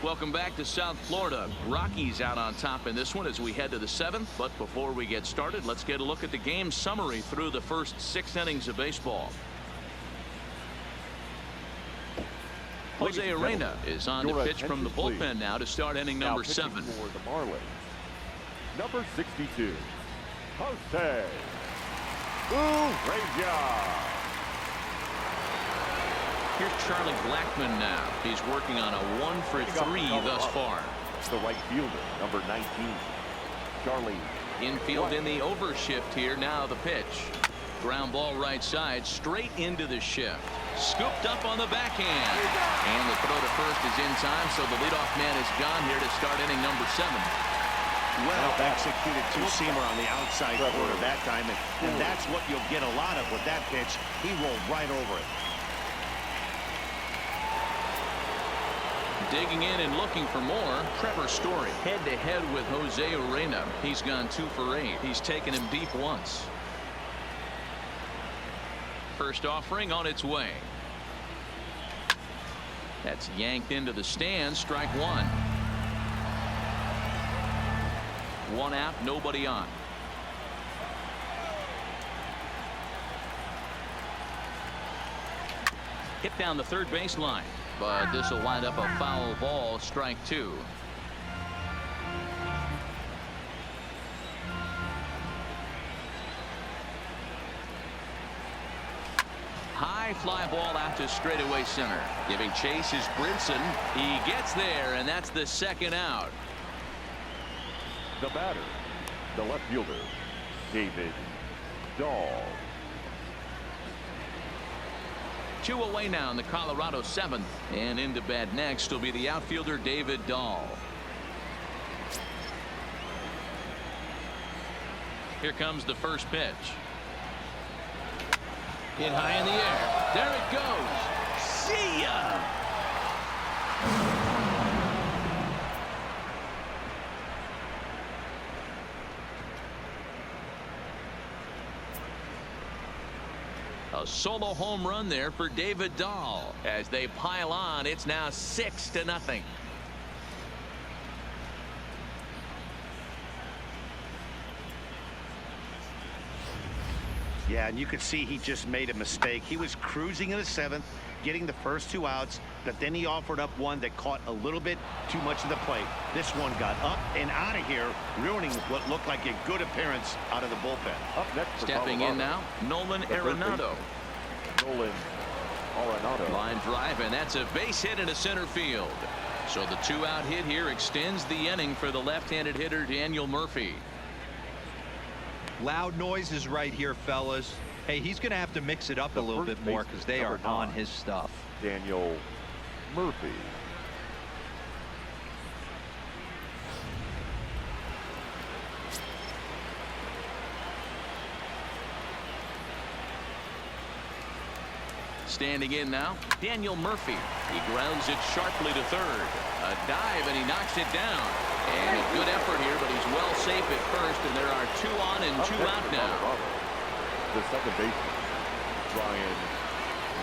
Welcome back to South Florida. Rockies out on top in this one as we head to the 7th. But before we get started, let's get a look at the game summary through the first 6 innings of baseball. Jose Arena is on to pitch from the bullpen now to start inning number 7. For the Marlins, number 62, Jose Urena. Here's Charlie Blackmon now. He's working on a 1-for-3 thus far. The right fielder, number 19, Charlie. Infield in the overshift here. Now the pitch. Ground ball right side, straight into the shift. Scooped up on the backhand. And the throw to first is in time, so the leadoff man is gone here to start inning number 7. Well executed two-seamer on the outside corner that time, and that's what you'll get a lot of with that pitch. He rolled right over it. Digging in and looking for more, Trevor Story head-to-head with Jose Urena. He's gone 2 for 8. He's taken him deep once. First offering on its way. That's yanked into the stand. Strike 1. 1 out, nobody on. Hit down the third baseline. But this will wind up a foul ball. Strike 2. High fly ball out to straightaway center. Giving chase is Brinson. He gets there, and that's the 2nd out. The batter, the left fielder, David Dahl. 2 away now in the Colorado 7th. And into bat next will be the outfielder David Dahl. Here comes the first pitch. Hit high in the air. There it goes. See ya! A solo home run there for David Dahl. As they pile on, it's now 6-0. Yeah, and you could see he just made a mistake. He was cruising in the 7th, getting the first 2 outs, but then he offered up one that caught a little bit too much of the plate. This one got up and out of here, ruining what looked like a good appearance out of the bullpen. Up next, stepping in now, Nolan Arenado. Nolan Arenado. Line drive, and that's a base hit into center field. So the 2-out hit here extends the inning for the left-handed hitter Daniel Murphy. Loud noises right here, fellas. Hey, he's going to have to mix it up a little bit more because they are on his stuff. Daniel Murphy. Standing in now, Daniel Murphy. He grounds it sharply to third. A dive, and he knocks it down. And a good effort here, but he's well safe at first, and there are 2 on and 2 out now. The second baseman, Ryan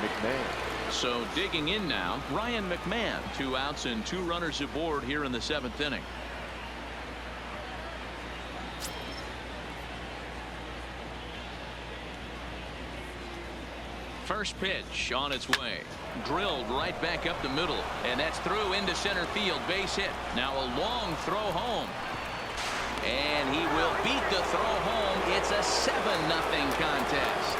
McMahon. So digging in now, Ryan McMahon. 2 outs and 2 runners aboard here in the 7th inning. First pitch on its way. Drilled right back up the middle, and that's through into center field. Base hit. Now a long throw home, and he will beat the throw home. It's a 7-0 contest.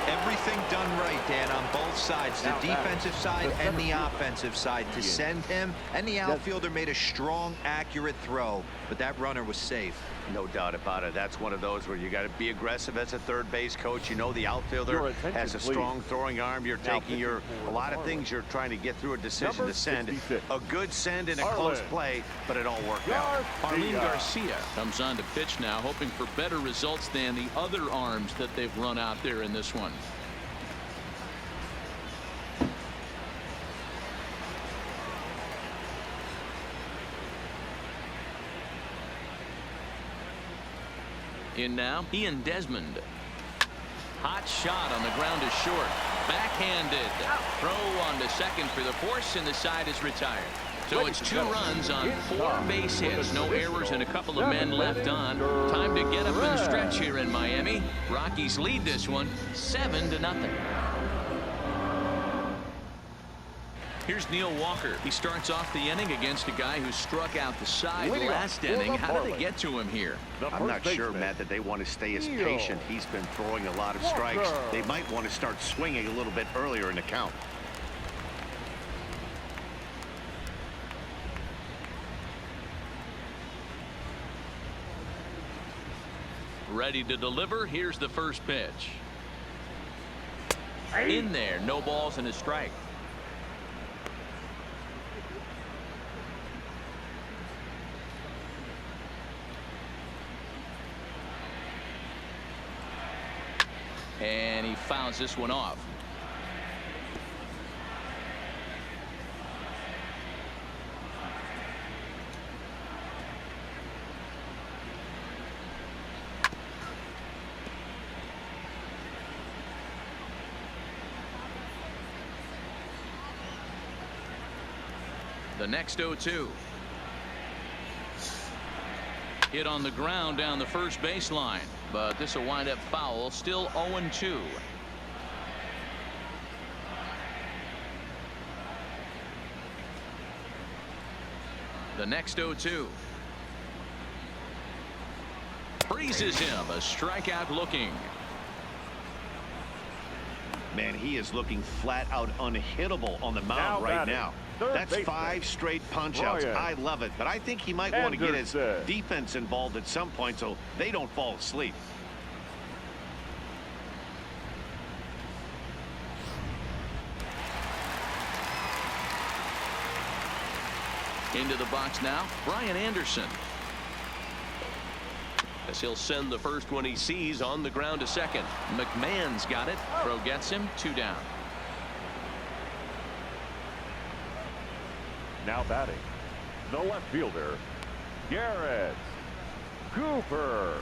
Everything done right, Dan, on both sides, the defensive side and the offensive side, to send him, and the outfielder made a strong, accurate throw, but that runner was safe. No doubt about it. That's one of those where you got to be aggressive as a third base coach. You know the outfielder has a strong throwing arm. You're taking a lot of things you're trying to get through a decision to send. A good send in a close play, but it all worked out. Arlene Garcia comes on to pitch now, hoping for better results than the other arms that they've run out there in this one. In now, Ian Desmond. Hot shot on the ground is short. Backhanded. Throw on to second for the force, and the side is retired. So it's 2 runs on 4 base hits. No errors and a couple of men left on. Time to get up and stretch here in Miami. Rockies lead this one 7-0. Here's Neil Walker. He starts off the inning against a guy who struck out the side last inning. How do they get to him here? I'm not sure, Matt, that they want to stay as patient. He's been throwing a lot of strikes. They might want to start swinging a little bit earlier in the count. Ready to deliver. Here's the first pitch. In there. No balls and a strike. And he fouls this one off. The next 0-2. Hit on the ground down the first baseline, but this will wind up foul. Still 0-2. The next 0-2. Freezes him. A strikeout looking. Man, he is looking flat out unhittable on the mound right now. That's 5 straight punch-outs. I love it, but I think he might want to get his defense involved at some point so they don't fall asleep. Into the box now, Brian Anderson. As he'll send the first one he sees on the ground to second. McMahon's got it. Throw gets him. 2 down. Now batting, the left fielder, Garrett Cooper.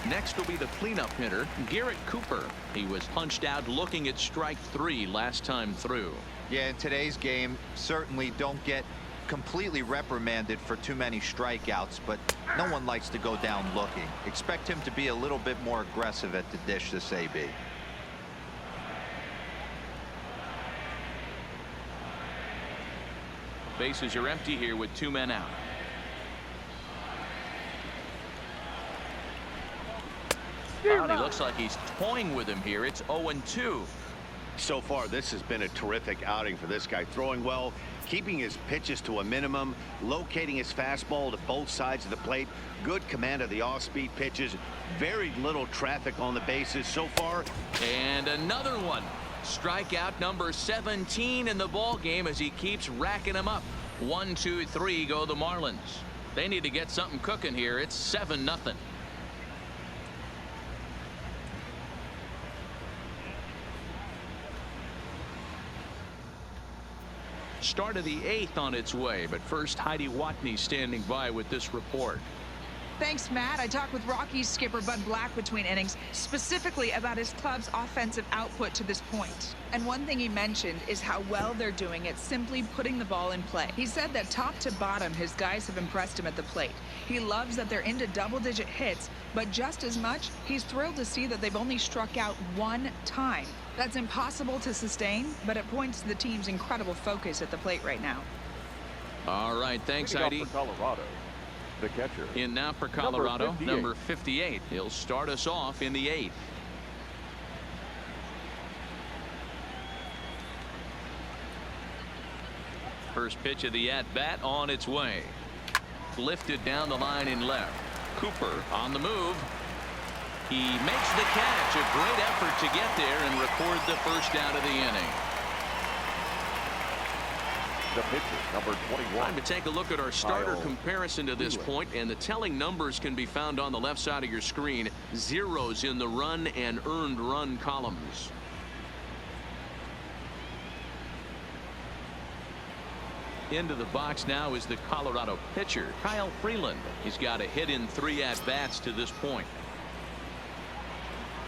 Next will be the cleanup hitter, Garrett Cooper. He was punched out looking at strike 3 last time through. Yeah, in today's game, certainly don't get completely reprimanded for too many strikeouts, but no one likes to go down looking. Expect him to be a little bit more aggressive at the dish this AB. Bases are empty here with 2 men out. Well, he looks like he's toying with him here. It's 0-2. So far, this has been a terrific outing for this guy. Throwing well, keeping his pitches to a minimum, locating his fastball to both sides of the plate. Good command of the off-speed pitches. Very little traffic on the bases so far. And another one. Strikeout number 17 in the ball game as he keeps racking them up. 1, 2, 3 go the Marlins. They need to get something cooking here. It's 7-0. Start of the 8th on its way, but first Heidi Watney standing by with this report. Thanks, Matt. I talked with Rockies skipper Bud Black between innings, specifically about his club's offensive output to this point. And one thing he mentioned is how well they're doing at simply putting the ball in play. He said that top to bottom, his guys have impressed him at the plate. He loves that they're into double-digit hits, but just as much, he's thrilled to see that they've only struck out 1 time. That's impossible to sustain, but it points to the team's incredible focus at the plate right now. All right, thanks, Heidi. Colorado, the catcher. In now for Colorado, number 58. He'll start us off in the 8th. First pitch of the at-bat on its way. Lifted down the line in left. Cooper on the move. He makes the catch. A great effort to get there and record the first out of the inning. The pitcher, number 21. Time to take a look at our starter comparison to this point, and the telling numbers can be found on the left side of your screen. Zeros in the run and earned run columns. Into the box now is the Colorado pitcher, Kyle Freeland. He's got a hit in 3 at-bats to this point.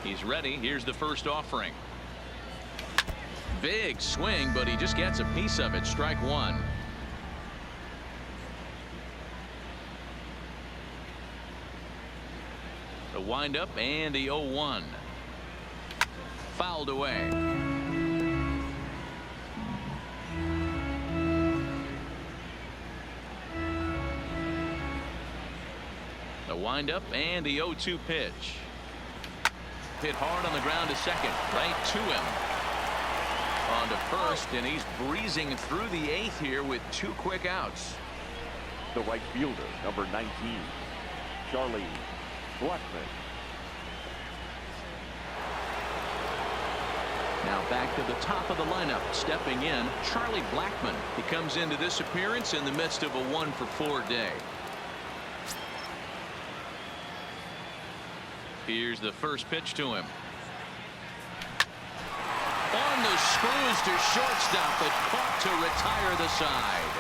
He's ready. Here's the first offering. Big swing, but he just gets a piece of it. Strike one. The windup and the 0-1. Fouled away. The windup and the 0-2 pitch. Hit hard on the ground to second. Right to him. On to first, and he's breezing through the 8th here with 2 quick outs. The right fielder, number 19, Charlie Blackmon. Now back to the top of the lineup. Stepping in, Charlie Blackmon. He comes into this appearance in the midst of a 1-for-4 day. Here's the first pitch to him. On the screws to shortstop, but caught to retire the side.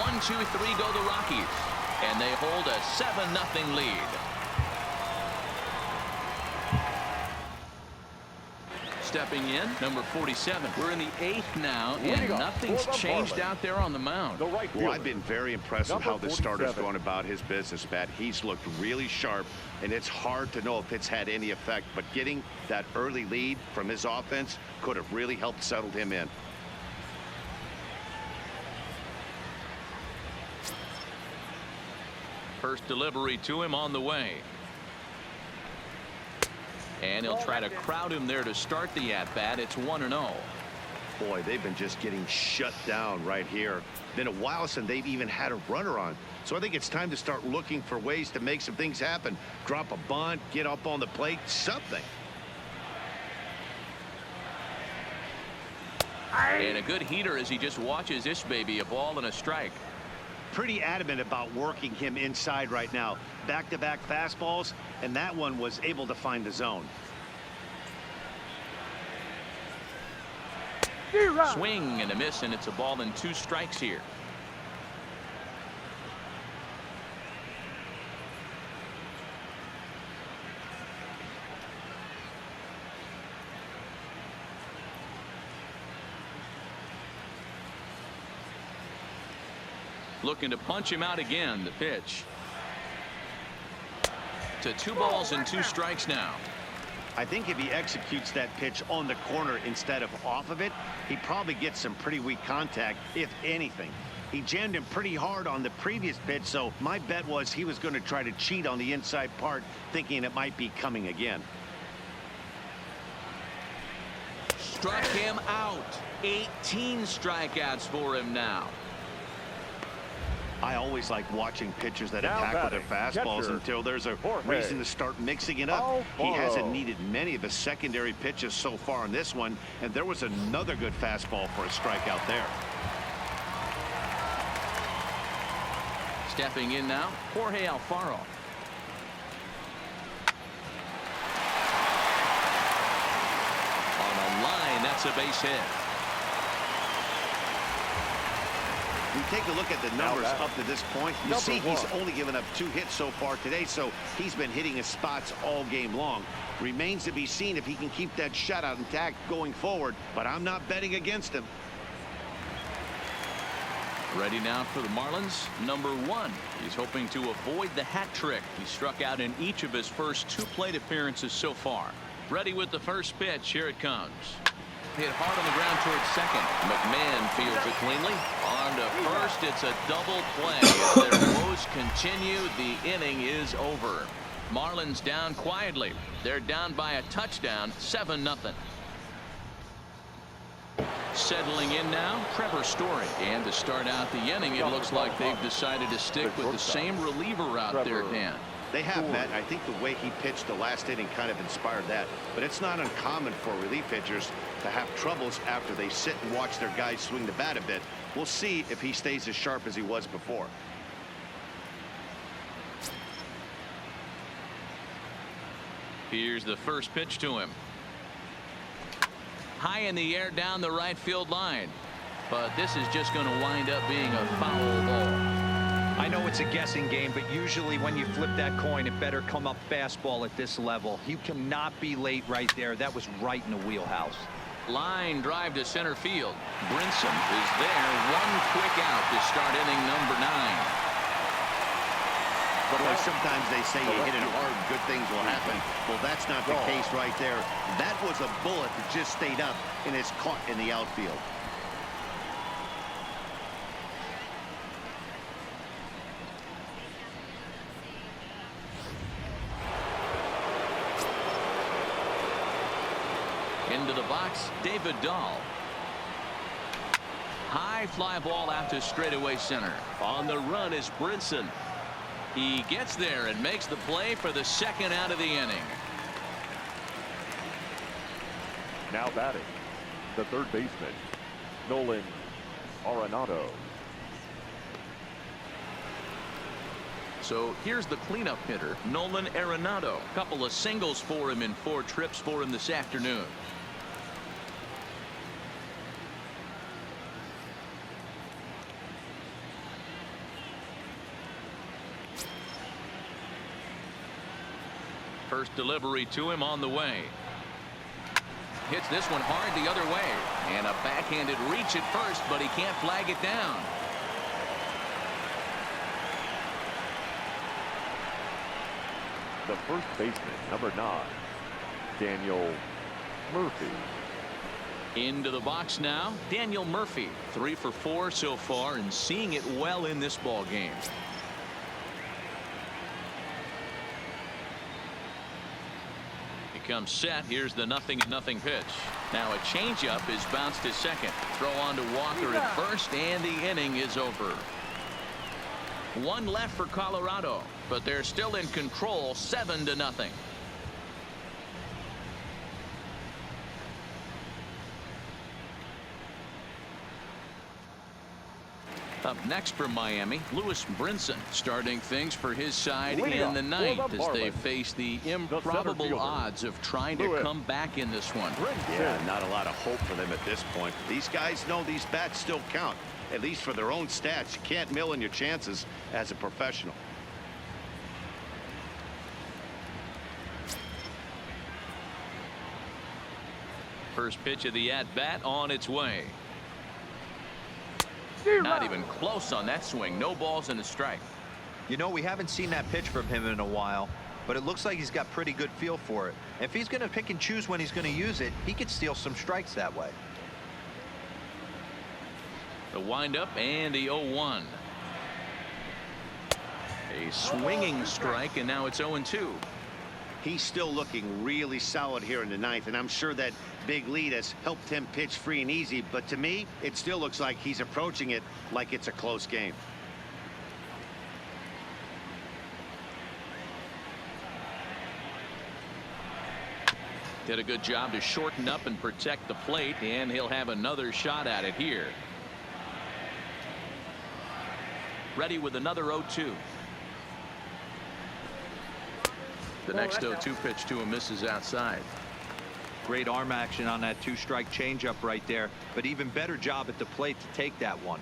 1-2-3 go the Rockies, and they hold a 7-0 lead. Stepping in, number 47. We're in the 8th now, and nothing's changed out there on the mound. Well, I've been very impressed with how the starter's going about his business, Pat. He's looked really sharp, and it's hard to know if it's had any effect, but getting that early lead from his offense could have really helped settle him in. First delivery to him on the way. And he'll try to crowd him there to start the at-bat. It's 1-0. Boy, they've been just getting shut down right here. Been a while since they've even had a runner on. So I think it's time to start looking for ways to make some things happen. Drop a bunt, get up on the plate, something. And a good heater as he just watches this baby, a ball and a strike. Pretty adamant about working him inside right now. Back-to-back fastballs, and that one was able to find the zone. Swing and a miss, and it's a ball and 2 strikes here. Looking to punch him out again. The pitch to 2 balls and 2 strikes now. I think if he executes that pitch on the corner instead of off of it, he probably gets some pretty weak contact, if anything. He jammed him pretty hard on the previous pitch, so my bet was he was going to try to cheat on the inside part, thinking it might be coming again. Struck him out. 18 strikeouts for him now. I always like watching pitchers that attack with their fastballs until there's a reason to start mixing it up. He hasn't needed many of his secondary pitches so far in this one, and there was another good fastball for a strikeout there. Stepping in now, Jorge Alfaro. On a line, that's a base hit. We take a look at the numbers up to this point. You see he's only given up 2 hits so far today, so he's been hitting his spots all game long. Remains to be seen if he can keep that shutout intact going forward, but I'm not betting against him. Ready now for the Marlins, number 1. He's hoping to avoid the hat trick. He struck out in each of his first 2 plate appearances so far. Ready with the first pitch. Here it comes. Hit hard on the ground towards second. McMahon fields it cleanly. On to first. It's a double play. As their woes continue, the inning is over. Marlins down quietly. They're down by a touchdown, 7-0. Settling in now, Trevor Story. And to start out the inning, it looks like they've decided to stick with the same reliever out there, Dan. They have, Matt. I think the way he pitched the last inning kind of inspired that. But it's not uncommon for relief pitchers to have troubles after they sit and watch their guys swing the bat a bit. We'll see if he stays as sharp as he was before. Here's the first pitch to him. High in the air down the right field line. But this is just going to wind up being a foul ball. I know it's a guessing game, but usually when you flip that coin, it better come up fastball at this level. He cannot be late right there. That was right in the wheelhouse. Line drive to center field. Brinson is there. One quick out to start inning number 9. But sometimes they say you hit it hard, good things will happen. Well, that's not the case right there. That was a bullet that just stayed up and is caught in the outfield. Into the box, David Dahl. High fly ball out to straightaway center. On the run is Brinson. He gets there and makes the play for the second out of the inning. Now batting, the third baseman, Nolan Arenado. So here's the cleanup hitter, Nolan Arenado. Couple of singles for him in 4 trips for him this afternoon. First delivery to him on the way. Hits this one hard the other way. And a backhanded reach at first, but he can't flag it down. The first baseman, number 9, Daniel Murphy. Into the box now, Daniel Murphy. 3 for 4 so far and seeing it well in this ball game. Comes set. Here's the 0-0 pitch. Now a changeup is bounced to second. Throw on to Walker at first, and the inning is over. 1 left for Colorado, but they're still in control, 7-0. Up next for Miami, Lewis Brinson starting things for his side in the 9th as they face the improbable odds of trying to come back in this one. Yeah, not a lot of hope for them at this point. These guys know these bats still count, at least for their own stats. You can't mill in your chances as a professional. First pitch of the at-bat on its way. Not even close on that swing. No balls and a strike. You know, we haven't seen that pitch from him in a while, but it looks like he's got pretty good feel for it. If he's going to pick and choose when he's going to use it, he could steal some strikes that way. The windup and the 0-1. A swinging strike, and now it's 0-2. He's still looking really solid here in the 9th, and I'm sure that big lead has helped him pitch free and easy, but to me it still looks like he's approaching it like it's a close game. Did a good job to shorten up and protect the plate, and he'll have another shot at it here. Ready with another 0-2. The next 0-2 pitch to him misses outside. Great arm action on that 2-strike changeup right there, but even better job at the plate to take that one.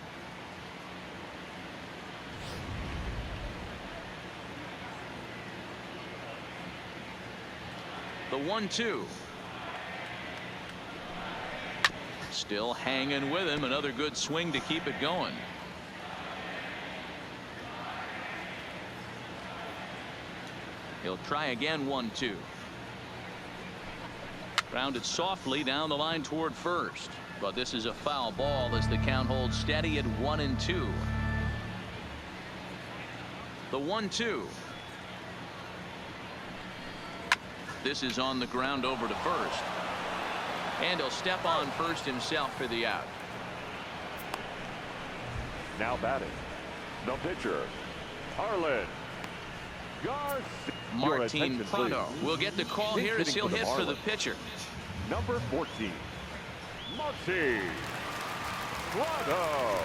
The 1-2. Still hanging with him. Another good swing to keep it going. He'll try again. 1-2. Grounded softly down the line toward first, but this is a foul ball as the count holds steady at 1-2. The 1-2. This is on the ground over to first, and he'll step on first himself for the out. Now batting, the pitcher, Harlan Garcia. Martin Prado will get the call here as he'll hit for the pitcher. Number 14, Martin Prado.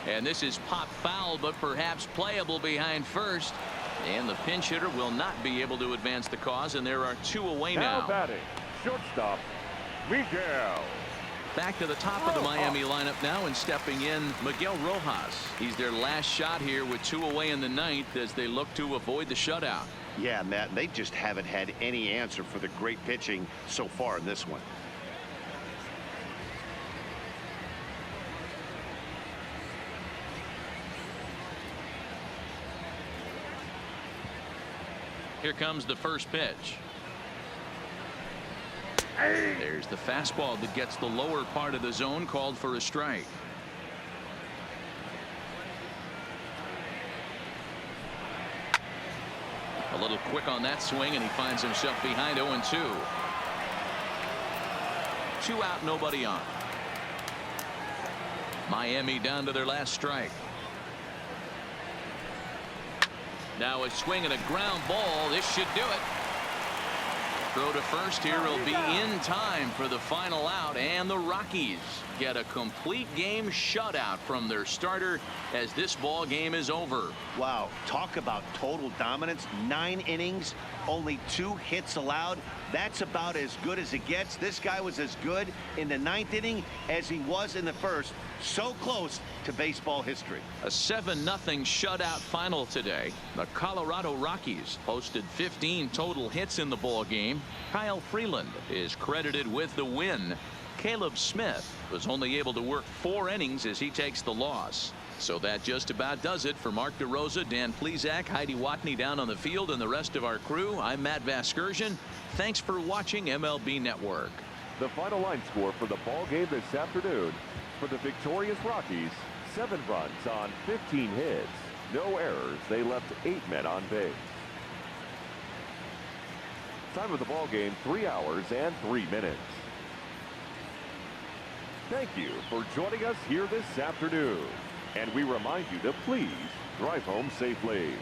And this is pop foul, but perhaps playable behind first. And the pinch hitter will not be able to advance the cause, and there are 2 away now. Now batting, shortstop, Miguel Back to the top of the Miami lineup now, and stepping in Miguel Rojas. He's their last shot here with 2 away in the ninth as they look to avoid the shutout. Yeah, Matt, they just haven't had any answer for the great pitching so far in this one. Here comes the first pitch. There's the fastball that gets the lower part of the zone, called for a strike. A little quick on that swing, and he finds himself behind 0-2. 2 out, nobody on. Miami down to their last strike. Now a swing and a ground ball. This should do it. Throw to first here will be in time for the final out, and the Rockies get a complete game shutout from their starter as this ball game is over. Wow, talk about total dominance. 9 innings, only 2 hits allowed. That's about as good as it gets. This guy was as good in the 9th inning as he was in the first. So close to baseball history. A 7-0 shutout final today. The Colorado Rockies posted 15 total hits in the ball game. Kyle Freeland is credited with the win. Caleb Smith was only able to work 4 innings as he takes the loss. So that just about does it for Mark DeRosa, Dan Plesac, Heidi Watney down on the field, and the rest of our crew. I'm Matt Vasgersian. Thanks for watching MLB Network. The final line score for the ball game this afternoon: for the victorious Rockies, 7 runs on 15 hits, no errors. They left 8 men on base. Time of the ball game, 3 hours and 3 minutes. Thank you for joining us here this afternoon, and we remind you to please drive home safely.